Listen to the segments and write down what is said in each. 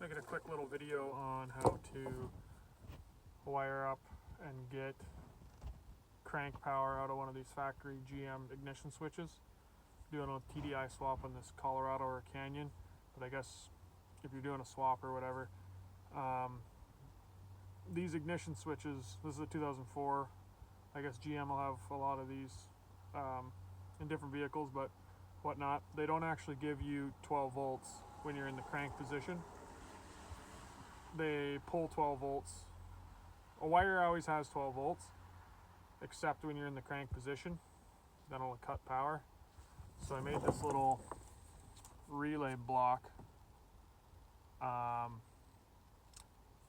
Making a quick little video on how to wire up and get crank power out of one of these factory GM ignition switches. Doing a TDI swap on this Colorado or Canyon, but I guess if you're doing a swap or whatever, these ignition switches, this is a 2004, I guess GM will have a lot of these in different vehicles, but whatnot, they don't actually give you 12 volts when you're in the crank position. They pull 12 volts. A wire always has 12 volts, except when you're in the crank position, then it'll cut power. So I made this little relay block.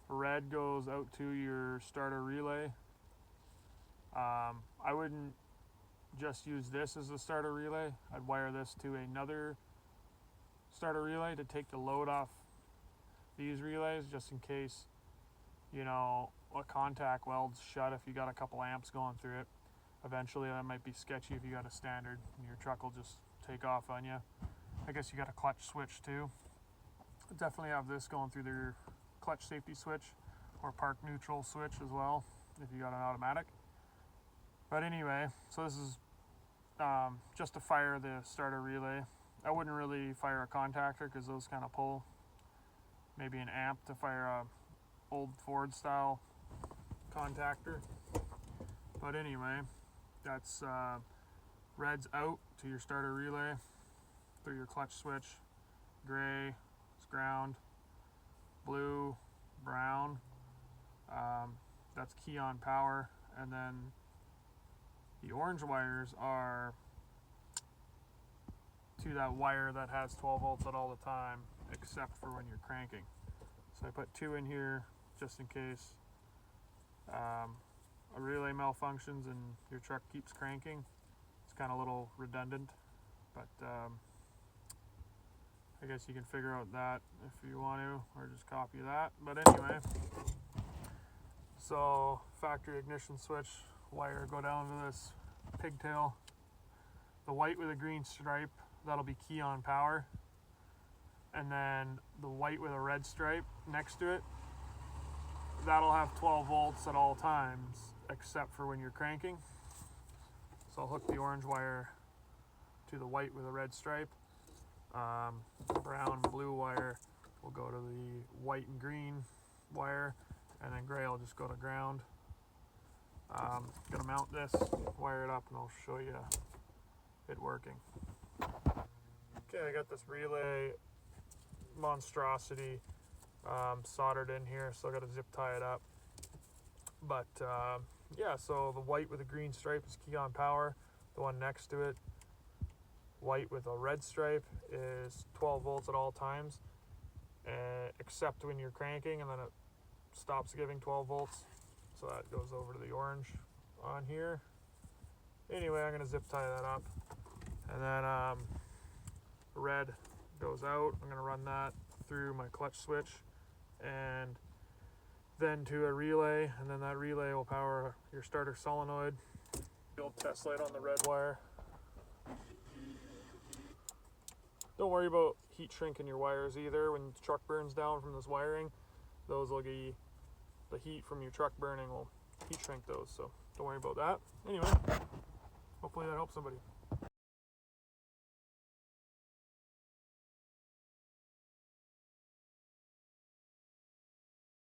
Red goes out to your starter relay. I wouldn't just use this as a starter relay. I'd wire this to another starter relay to take the load off these relays, just in case, you know, a contact weld's shut if you got a couple amps going through it. Eventually that might be sketchy if you got a standard and your truck will just take off on you. I guess you got a clutch switch too. Definitely have this going through their clutch safety switch or park neutral switch as well if you got an automatic. But anyway, so this is just to fire the starter relay. I wouldn't really fire a contactor because those kind of pull. Maybe an amp to fire a old Ford style contactor. But anyway, that's red's out to your starter relay through your clutch switch. Gray is ground, blue, brown, that's key on power, and then the orange wires are to that wire that has 12 volts at all the time, except for when you're cranking. So I put 2 in here just in case a relay malfunctions and your truck keeps cranking. It's kind of a little redundant, but I guess you can figure out that if you want to, or just copy that. But anyway, so factory ignition switch wire go down to this pigtail. The white with a green stripe, that'll be key on power. And then the white with a red stripe next to it, that'll have 12 volts at all times, except for when you're cranking. So I'll hook the orange wire to the white with a red stripe. Brown and blue wire will go to the white and green wire, and then gray will just go to ground. Gonna mount this, wire it up, and I'll show you it working. Okay, I got this relay monstrosity soldered in here, so I gotta zip tie it up. But yeah, so the white with a green stripe is key on power. The one next to it, white with a red stripe, is 12 volts at all times, except when you're cranking, and then it stops giving 12 volts. So that goes over to the orange on here. Anyway, I'm gonna zip tie that up, and then red goes out. I'm gonna run that through my clutch switch and then to a relay, and then that relay will power your starter solenoid. The old test light on the red wire. Don't worry about heat shrinking your wires either. When the truck burns down from this wiring, those will be, the heat from your truck burning will heat shrink those, so don't worry about that. Anyway, hopefully that helps somebody.